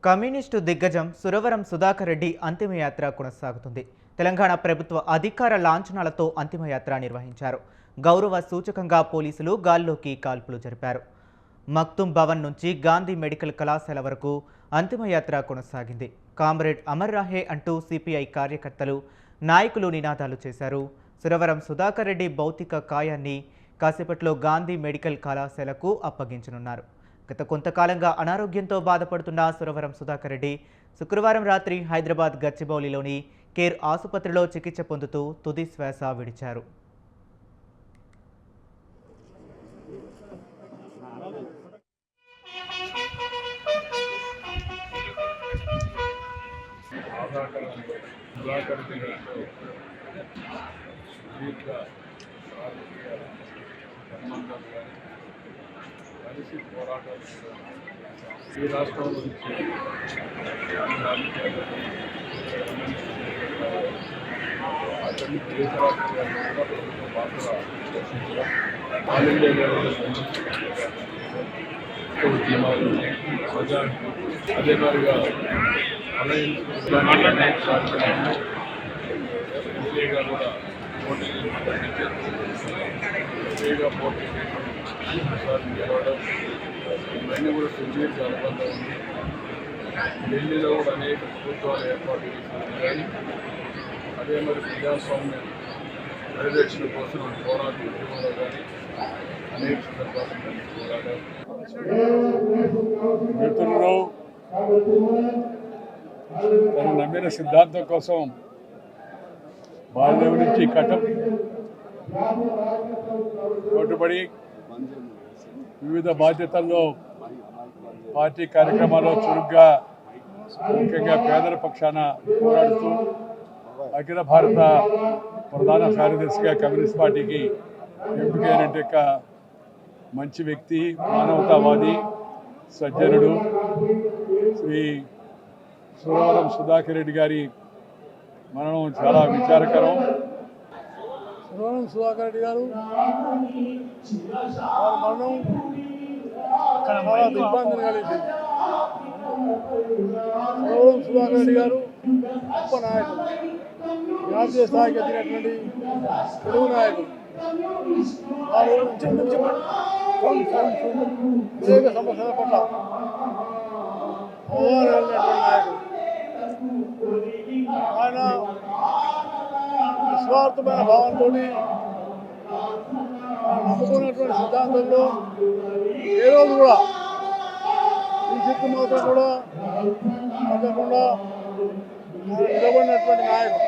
Communist దిగ్గజం సురవరం సుధాకర్ రెడ్డి అంతిమయాత్ర కొనసాగుతుంది. తెలంగాణ ప్రభుత్వ అధికార లాంఛనాలతో అంతిమయాత్ర నిర్వహించారు. గౌరవ సూచకంగా పోలీసులు గాల్లోకి కాల్పులు జరిపారు. మక్తుం భవన్ నుంచి గాంధీ మెడికల్ కళాశాల వరకు అంతిమయాత్ర కొనసాగింది. కామ్రేడ్ అమర్ రహే అంటూ సిపిఐ కార్యకర్తలు, నాయకులు నినాదాలు చేశారు. సురవరం సుధాకర్ రెడ్డి భౌతిక కాయాన్ని కాసేపట్లో గాంధీ మెడికల్ కళాశాలకు అప్పగించనున్నారు. గత కొంతకాలంగా అనారోగ్యంతో బాధపడుతున్న సురవరం సుధాకర్ రెడ్డి శుక్రవారం రాత్రి హైదరాబాద్ గచ్చిబౌలిలోని కేర్ ఆసుపత్రిలో చికిత్స పొందుతూ తుది శ్వాస విడిచారు. కలిసి పోరాటాలు ఈ రాష్ట్రం నుంచి అతన్ని దేశ రాష్ట్రంగా ప్రభుత్వం పాత్ర పోషించడం, ఆల్ ఇండియా లెవెల్లో ఉద్యమాలు ప్రజానికి అదే మాదిరిగా అలయన్స్ కార్యక్రమాలు ఎంపీగా కూడా పోటీ గెలవడం ఇవన్నీ కూడా సుదీర్ఘ అనుబంధం ఉంది. ఢిల్లీలో కూడా అనేక ప్రభుత్వాలు ఏర్పాటు చేసినట్టు కానీ అదే మరి ప్రజాస్వామ్య పరిరక్షణ కోసం పోరాట ఉద్యమంలో కానీ అనేక సందర్భాలు పోరాడారు. మిత్రులు తను నమ్మిన సిద్ధాంతం కోసం బాల్యం నుంచి కట్టుబడి వివిధ బాధ్యతల్లో పార్టీ కార్యక్రమాల్లో చురుగ్గా ముఖ్యంగా పేదల పక్షాన పోరాడుతూ అఖిల భారత ప్రధాన కార్యదర్శిగా కమ్యూనిస్ట్ పార్టీకి ఎంపికైనట్టు మంచి వ్యక్తి, మానవతావాది, సజ్జనుడు శ్రీ సురవరం సుధాకర్ రెడ్డి గారి మరణం చాలా విచారకరం. సురవరం సుధాకర్ రెడ్డి గారు మరణం చాలా దిగ్భ్రాంతిని కలిగింది. సురవరం సుధాకర్ రెడ్డి గారు గొప్ప నాయకుడు, జాతీయ స్థాయికి ఎదిగినటువంటి తెలుగు నాయకుడు. వారు అనేక సమస్యల పట్ల అవగాహన నాయకుడు. ఆయన నిస్వార్థమైన భావంతో నమ్ముకున్నటువంటి సిద్ధాంతంలో ఏ రోజు కూడా కించిత్తు మాత్రం కూడా తగ్గకుండా నిలబడినటువంటి నాయకుడు.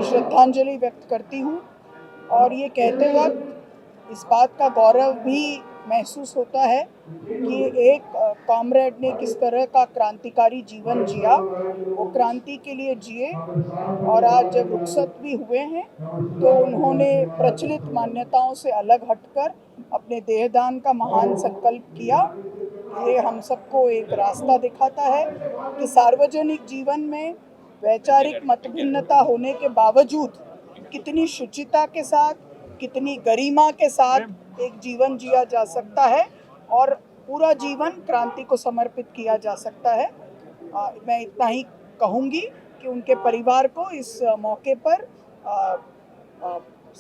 श्रद्धांजलि व्यक्त करती हूँ और ये कहते वक्त इस बात का गौरव भी महसूस होता है कि एक कॉमरेड ने किस तरह का क्रांतिकारी जीवन जिया, वो क्रांति के लिए जिए और आज जब रुखसत भी हुए हैं तो उन्होंने प्रचलित मान्यताओं से अलग हटकर अपने देहदान का महान संकल्प किया। ये हम सबको एक रास्ता दिखाता है कि सार्वजनिक जीवन में वैचारिक मतभिन्नता होने के बावजूद कितनी शुचिता के साथ, कितनी गरिमा के साथ एक जीवन जिया जा सकता है और पूरा जीवन क्रांति को समर्पित किया जा सकता है। मैं इतना ही कहूँगी कि उनके परिवार को इस मौके पर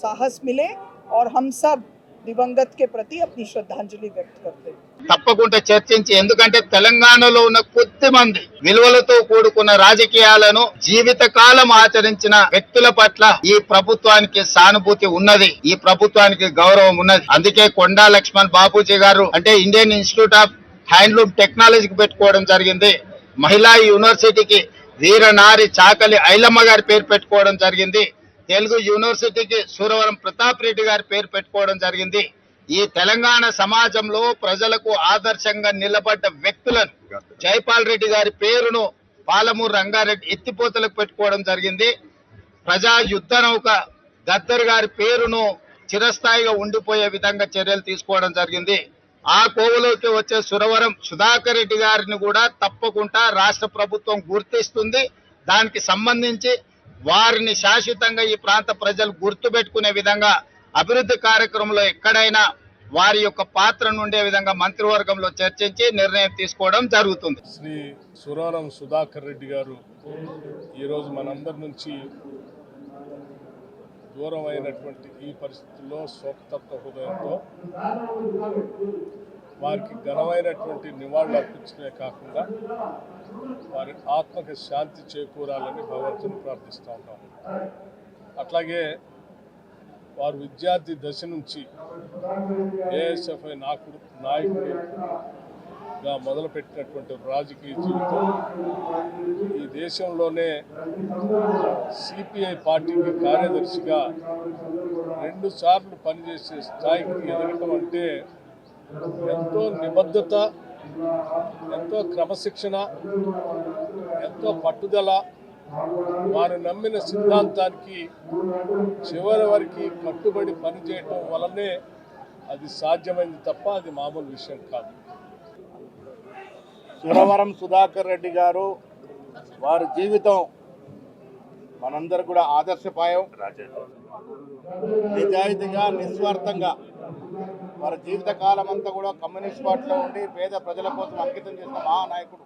साहस मिले और हम सब దివంగత్ కే ప్రతి అప్ని శ్రద్ధాంజలి వ్యక్త करते తప్పకుండా చర్చించి, ఎందుకంటే తెలంగాణలో ఉన్న కొద్దిమంది విలువలతో కూడుకున్న రాజకీయాలను జీవిత కాలం ఆచరించిన వ్యక్తుల పట్ల ఈ ప్రభుత్వానికి సానుభూతి ఉన్నది, ఈ ప్రభుత్వానికి గౌరవం ఉన్నది. అందుకే కొండా లక్ష్మణ్ బాపూజీ గారు అంటే ఇండియన్ ఇన్స్టిట్యూట్ ఆఫ్ హ్యాండ్లూమ్ టెక్నాలజీకి పెట్టుకోవడం జరిగింది. మహిళా యూనివర్సిటీకి వీరనారి చాకలి ఐలమ్మ గారి పేరు పెట్టుకోవడం జరిగింది. తెలుగు యూనివర్సిటీకి సురవరం ప్రతాప్ రెడ్డి గారి పేరు పెట్టుకోవడం జరిగింది. ఈ తెలంగాణ సమాజంలో ప్రజలకు ఆదర్శంగా నిలబడ్డ వ్యక్తులను జైపాల్ రెడ్డి గారి పేరును పాలమూరు రంగారెడ్డి ఎత్తిపోతలకు పెట్టుకోవడం జరిగింది. ప్రజా యుద్ధ నౌక గద్దర్ గారి పేరును చిరస్థాయిగా ఉండిపోయే విధంగా చర్యలు తీసుకోవడం జరిగింది. ఆ కోవలోకి వచ్చే సురవరం సుధాకర్ రెడ్డి గారిని కూడా తప్పకుండా రాష్ట్ర ప్రభుత్వం గుర్తిస్తుంది. దానికి సంబంధించి వారిని శాశ్వతంగా ఈ ప్రాంత ప్రజలు గుర్తుపెట్టుకునే విధంగా అభివృద్ధి కార్యక్రమంలో ఎక్కడైనా వారి యొక్క పాత్రను ఉండే విధంగా మంత్రివర్గంలో చర్చించి నిర్ణయం తీసుకోవడం జరుగుతుంది. శ్రీ సురవరం సుధాకర్ రెడ్డి గారు ఈరోజు మనందరి నుంచి దూరం అయినటువంటి ఈ పరిస్థితుల్లో శోకతత్వ హృదయంతో వారికి ఘనమైనటువంటి నివాళులు అర్పించడమే కాకుండా వారి ఆత్మకి శాంతి చేకూరాలని భగవంతుని ప్రార్థిస్తూ ఉంటాం. అట్లాగే వారు విద్యార్థి దశ నుంచి ఏఎస్ఎఫ్ఐ నాయకుడిగా మొదలుపెట్టినటువంటి రాజకీయ జీవితం ఈ దేశంలోనే సిపిఐ పార్టీకి కార్యదర్శిగా 2 సార్లు పనిచేసే స్థాయికి ఎదగటం అంటే ఎంతో నిబద్ధత, ఎంతో క్రమశిక్షణ, ఎంతో పట్టుదల, వారు నమ్మిన సిద్ధాంతానికి చివరి వరకు కట్టుబడి పనిచేయటం వల్లనే అది సాధ్యమైంది తప్ప అది మామూలు విషయం కాదు. సురవరం సుధాకర్ రెడ్డి గారు వారి జీవితం మనందరూ కూడా ఆదర్శపాయం. నిజాయితీగా నిస్వార్థంగా వారి జీవిత కాలం అంతా కూడా కమ్యూనిస్ట్ పార్టీలో ఉండి పేద ప్రజల కోసం అంకితం చేసిన మహానాయకుడు.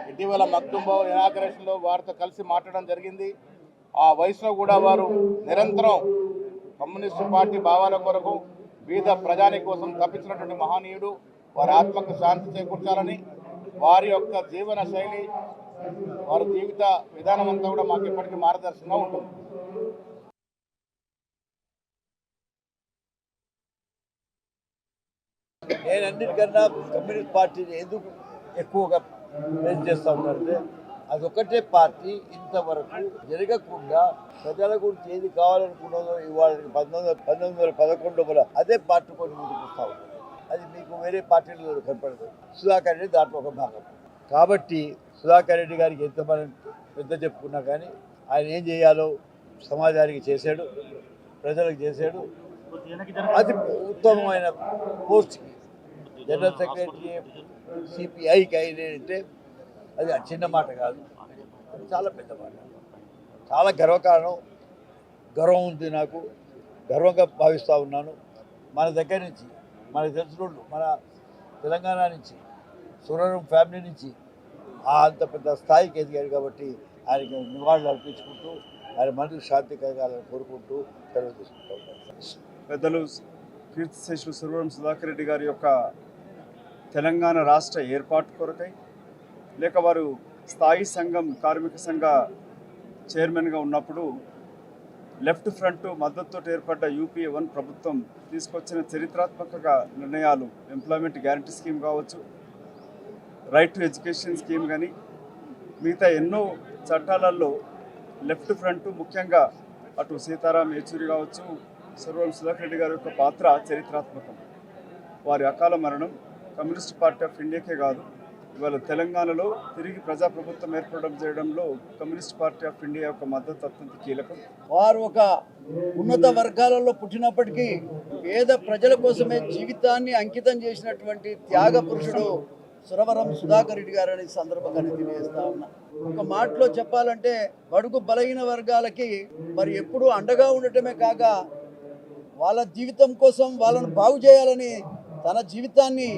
ఇటీవల మక్తుంబో ఇనాగరేషన్లో వారితో కలిసి మాట్లాడడం జరిగింది. ఆ వయసులో కూడా వారు నిరంతరం కమ్యూనిస్టు పార్టీ భావాల కొరకు బీద ప్రజాని కోసం తప్పించినటువంటి మహనీయుడు. వారి ఆత్మకు శాంతి చేకూర్చాలని, వారి యొక్క జీవన శైలి, వారి జీవిత విధానం అంతా కూడా మాకు ఎప్పటికీ మార్గదర్శకంగా ఉంటుంది. నేను అన్నిటికన్నా కమ్యూనిస్ట్ పార్టీని ఎందుకు ఎక్కువగా ప్రేజ్ చేస్తూ ఉన్నారంటే అదొక్కటే పార్టీ ఇంతవరకు జరగకుండా ప్రజల గురించి ఏది కావాలనుకున్నదో ఇవాళ 1911 అదే పార్టీ కొన్ని ముందుకు వస్తూ ఉంటుంది. అది మీకు వేరే పార్టీలో కనపడదు. సుధాకర్ రెడ్డి దాంట్లో ఒక భాగం. కాబట్టి సుధాకర్ రెడ్డి గారికి ఎంతమంది పెద్ద చెప్పుకున్నా కానీ ఆయన ఏం చేయాలో సమాజానికి చేశాడు, ప్రజలకు చేశాడు. అది ఉత్తమమైన పోస్ట్కి జనరల్ సెక్రటరీ సిపిఐకి అయినంటే అది చిన్న మాట కాదు, అది చాలా పెద్ద మాట. చాలా గర్వకారణం, గర్వం ఉంది. నాకు గర్వంగా భావిస్తూ ఉన్నాను. మన దగ్గర నుంచి మనకు తెలిసిన మన తెలంగాణ నుంచి సురవరం ఫ్యామిలీ నుంచి అంత పెద్ద స్థాయికి ఎదిగాడు. కాబట్టి ఆయనకి నివాళులు అర్పించుకుంటూ ఆయన మనసు శాంతి కలగాలని కోరుకుంటూ సెలవు తీసుకుంటూ ఉన్నాను. పెద్దలు కీర్తిశేషులు సురవరం సుధాకర్ రెడ్డి గారి యొక్క తెలంగాణ రాష్ట్ర ఏర్పాటు కొరకై, లేక వారు స్థాయి సంఘం కార్మిక సంఘ చైర్మన్గా ఉన్నప్పుడు లెఫ్ట్ ఫ్రంట్ మద్దతుతో ఏర్పడ్డ యూపీఏ 1 ప్రభుత్వం తీసుకొచ్చిన చరిత్రాత్మక నిర్ణయాలు, ఎంప్లాయ్మెంట్ గ్యారంటీ స్కీమ్ కావచ్చు, రైట్ టు ఎడ్యుకేషన్ స్కీమ్ కానీ మిగతా ఎన్నో చట్టాలలో లెఫ్ట్ ఫ్రంట్, ముఖ్యంగా అటు సీతారాం యేచూరి కావచ్చు, సురవరం సుధాకర్ రెడ్డి గారి యొక్క పాత్ర చరిత్రాత్మకం. వారి అకాల మరణం కమ్యూనిస్ట్ పార్టీ ఆఫ్ ఇండియాకే కాదు, ఇవాళ తెలంగాణలో తిరిగి ప్రజాప్రభుత్వం ఏర్పడడం చేయడంలో కమ్యూనిస్ట్ పార్టీ ఆఫ్ ఇండియా యొక్క మద్దతు అత్యంత కీలకం. వారు ఒక ఉన్నత వర్గాలలో పుట్టినప్పటికీ పేద ప్రజల కోసమే జీవితాన్ని అంకితం చేసినటువంటి త్యాగ పురుషుడు సురవరం సుధాకర్ రెడ్డి గారు అనే సందర్భంగా తెలియజేస్తా ఉన్నా. ఒక మాటలో చెప్పాలంటే బడుగు బలహీన వర్గాలకి మరి ఎప్పుడూ అండగా ఉండటమే కాక వాళ్ళ జీవితం కోసం వాళ్ళను బాగు చేయాలని తన జీవితాన్ని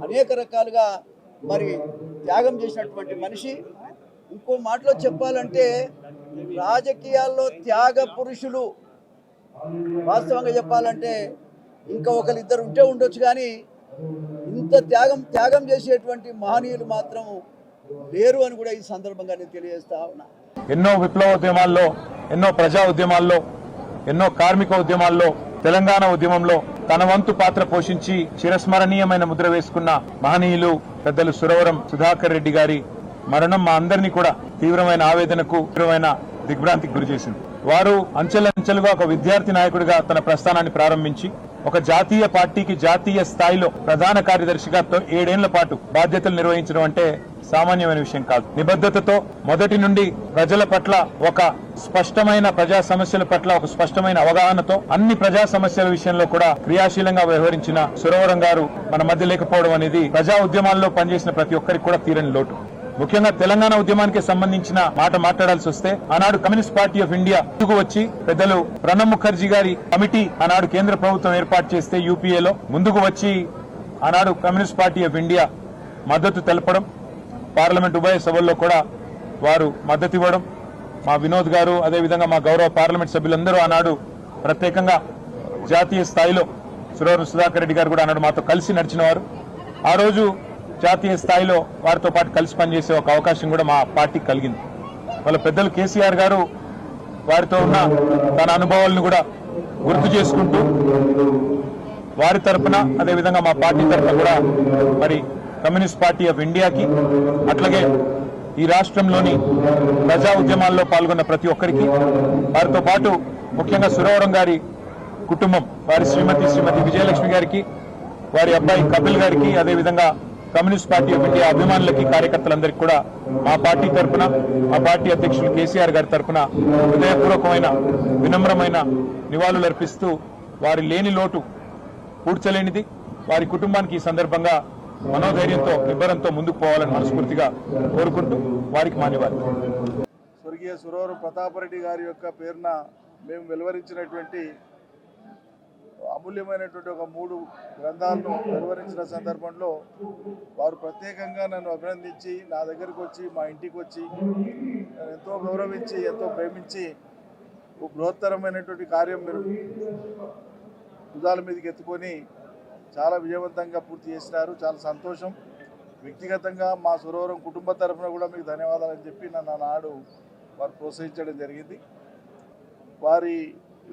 అనేక రకాలుగా మరి త్యాగం చేసినటువంటి మనిషి. ఇంకో మాటలో చెప్పాలంటే రాజకీయాల్లో త్యాగ పురుషులు వాస్తవంగా చెప్పాలంటే ఇంకా ఒకరిద్దరు ఉంటే ఉండొచ్చు, కానీ ఇంత త్యాగం చేసేటువంటి మహనీయులు మాత్రం లేరు అని కూడా ఈ సందర్భంగా నేను తెలియజేస్తా ఉన్నా. ఎన్నో విప్లవోద్యమాల్లో, ఎన్నో ప్రజా ఉద్యమాల్లో, ఎన్నో కార్మిక ఉద్యమాల్లో, తెలంగాణ ఉద్యమంలో తన వంతు పాత్ర పోషించి చిరస్మరణీయమైన ముద్ర వేసుకున్న మహనీయులు పెద్దలు సురవరం సుధాకర్ రెడ్డి గారి మరణం మా అందరినీ కూడా తీవ్రమైన ఆవేదనకు, తీవ్రమైన దిగ్భ్రాంతికి గురి చేసింది. వారు అంచెలంచెలుగా ఒక విద్యార్థి నాయకుడిగా తన ప్రస్థానాన్ని ప్రారంభించి ఒక జాతీయ పార్టీకి జాతీయ స్థాయిలో ప్రధాన కార్యదర్శిగా 7 ఏళ్ల పాటు బాధ్యతలు నిర్వహించడం అంటే సామాన్యమైన విషయం కాదు. నిబద్ధతతో మొదటి నుండి ప్రజల పట్ల ఒక స్పష్టమైన ప్రజా సమస్యల పట్ల ఒక స్పష్టమైన అవగాహనతో అన్ని ప్రజా సమస్యల విషయంలో కూడా క్రియాశీలంగా వ్యవహరించిన సురవరం గారు మన మధ్య లేకపోవడం అనేది ప్రజా ఉద్యమాల్లో పనిచేసిన ప్రతి ఒక్కరికి కూడా తీరని లోటు. ముఖ్యంగా తెలంగాణ ఉద్యమానికి సంబంధించిన మాట మాట్లాడాల్సి వస్తే ఆనాడు కమ్యూనిస్ట్ పార్టీ ఆఫ్ ఇండియా ముందుకు వచ్చి పెద్దలు ప్రణబ్ ముఖర్జీ గారి కమిటీ ఆనాడు కేంద్ర ప్రభుత్వం ఏర్పాటు చేస్తే యూపీఏలో ముందుకు వచ్చి ఆనాడు కమ్యూనిస్ట్ పార్టీ ఆఫ్ ఇండియా మద్దతు తెలపడం, పార్లమెంట్ ఉభయ సభల్లో కూడా వారు మద్దతు ఇవ్వడం, మా వినోద్ గారు అదేవిధంగా మా గౌరవ పార్లమెంట్ సభ్యులందరూ ఆనాడు ప్రత్యేకంగా జాతీయ స్థాయిలో సురవరం సుధాకర్ రెడ్డి గారు కూడా ఆనాడు మాతో కలిసి నడిచినవారు. ఆ రోజు జాతీయ స్థాయిలో వారితో పాటు కలిసి పనిచేసే ఒక అవకాశం కూడా మా పార్టీకి కలిగింది. వాళ్ళ పెద్దలు కేసీఆర్ గారు వారితో ఉన్న తన అనుభవాలను కూడా గుర్తు చేసుకుంటూ వారి తరఫున అదేవిధంగా మా పార్టీ తరఫున కూడా మరి కమ్యూనిస్ట్ పార్టీ ఆఫ్ ఇండియాకి అట్లాగే ఈ రాష్ట్రంలోని ప్రజా ఉద్యమాల్లో పాల్గొన్న ప్రతి ఒక్కరికి, వారితో పాటు ముఖ్యంగా సురవరం గారి కుటుంబం వారి శ్రీమతి విజయలక్ష్మి గారికి, వారి అబ్బాయి కపిల్ గారికి, అదేవిధంగా కమ్యూనిస్ట్ పార్టీ ఆఫ్ ఇండియా అభిమానులకి కార్యకర్తలందరికీ కూడా మా పార్టీ తరఫున మా పార్టీ అధ్యక్షులు కేసీఆర్ గారి తరఫున హృదయపూర్వకమైన వినమ్రమైన నివాళులు అర్పిస్తూ వారి లేని లోటు పూడ్చలేనిది, వారి కుటుంబానికి ఈ సందర్భంగా మనోధైర్యంతో నిబ్బరంతో ముందుకు పోవాలని మనస్ఫూర్తిగా కోరుకుంటూ వారికి మా నివాళి. స్వర్గీయ సురవరం ప్రతాపరెడ్డి గారి యొక్క పేరున మేము వెలువరించినటువంటి అమూల్యమైనటువంటి ఒక 3 గ్రంథాలను వెలువరించిన సందర్భంలో వారు ప్రత్యేకంగా నన్ను అభినందించి నా దగ్గరికి వచ్చి మా ఇంటికి వచ్చి నన్ను ఎంతో గౌరవించి ఎంతో ప్రేమించి ఒక బృహత్తరమైనటువంటి కార్యం మీరు భుజాల మీదకి ఎత్తుకొని చాలా విజయవంతంగా పూర్తి చేసినారు. చాలా సంతోషం. వ్యక్తిగతంగా మా సురవరం కుటుంబ తరఫున కూడా మీకు ధన్యవాదాలని చెప్పి నన్ను నాడు వారు ప్రోత్సహించడం జరిగింది. వారి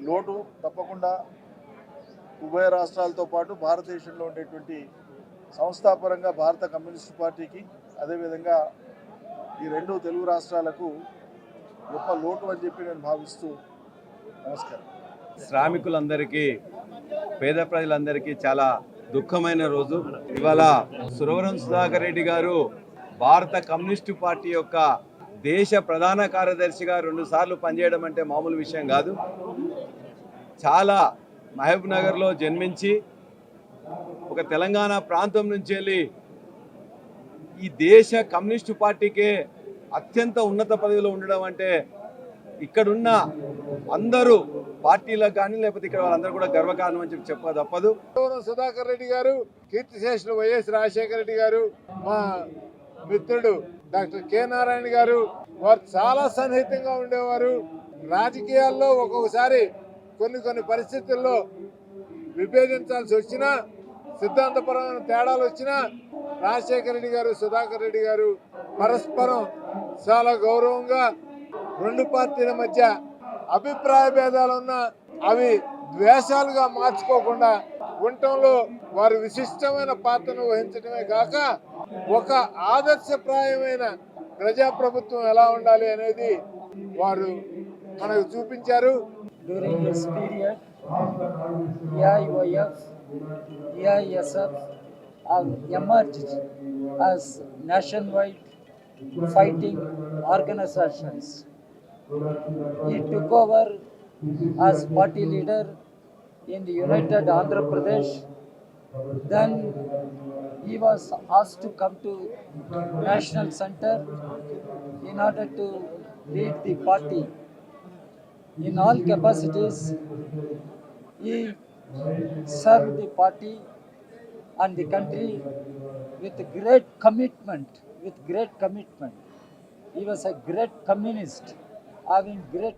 లోటు తప్పకుండా ఉభయ రాష్ట్రాలతో పాటు భారతదేశంలో ఉండేటువంటి సంస్థాపరంగా భారత కమ్యూనిస్టు పార్టీకి అదేవిధంగా ఈ 2 తెలుగు రాష్ట్రాలకు గొప్ప లోటు అని చెప్పి నేను భావిస్తూ నమస్కారం. శ్రామికులందరికీ, పేద ప్రజలందరికీ చాలా దుఃఖమైన రోజు. ఇవాళ సురవరం సుధాకర్ రెడ్డి గారు భారత కమ్యూనిస్టు పార్టీ యొక్క దేశ ప్రధాన కార్యదర్శిగా 2 సార్లు పనిచేయడం అంటే మామూలు విషయం కాదు. చాలా మహబూబ్ నగర్లో జన్మించి ఒక తెలంగాణ ప్రాంతం నుంచి వెళ్ళి ఈ దేశ కమ్యూనిస్టు పార్టీకే అత్యంత ఉన్నత పదవిలో ఉండడం అంటే ఇక్కడున్న అందరూ పార్టీలకు కానీ లేకపోతే ఇక్కడ వాళ్ళందరూ కూడా గర్వకారణం అని చెప్ప తప్పదు. సుధాకర్ రెడ్డి గారు, కీర్తిశేషులు వైఎస్ రాజశేఖర రెడ్డి గారు, మా మిత్రుడు డాక్టర్ కె నారాయణ గారు, వారు చాలా సన్నిహితంగా ఉండేవారు. రాజకీయాల్లో ఒక్కొక్కసారి కొన్ని పరిస్థితుల్లో విభేదించాల్సి వచ్చినా, సిద్ధాంతపరమైన తేడాలు వచ్చినా రాజశేఖర రెడ్డి గారు, సుధాకర్ రెడ్డి గారు పరస్పరం చాలా గౌరవంగా 2 పార్టీల మధ్య అభిప్రాయ భేదాలు ఉన్నా అవి ద్వేషాలుగా మార్చుకోకుండా ఉండటంలో వారు విశిష్టమైన పాత్రను వహించడమే కాక ఒక ఆదర్శప్రాయమైన ప్రజాప్రభుత్వం ఎలా ఉండాలి అనేది వారు మనకు చూపించారు. During this period, EIYF, EISF have emerged as nationwide fighting organizations. He took over as party leader in the United Andhra Pradesh. Then he was asked to come to National Center in order to lead the party. In all capacities, he served the party and the country with great commitment. He was a great communist, having great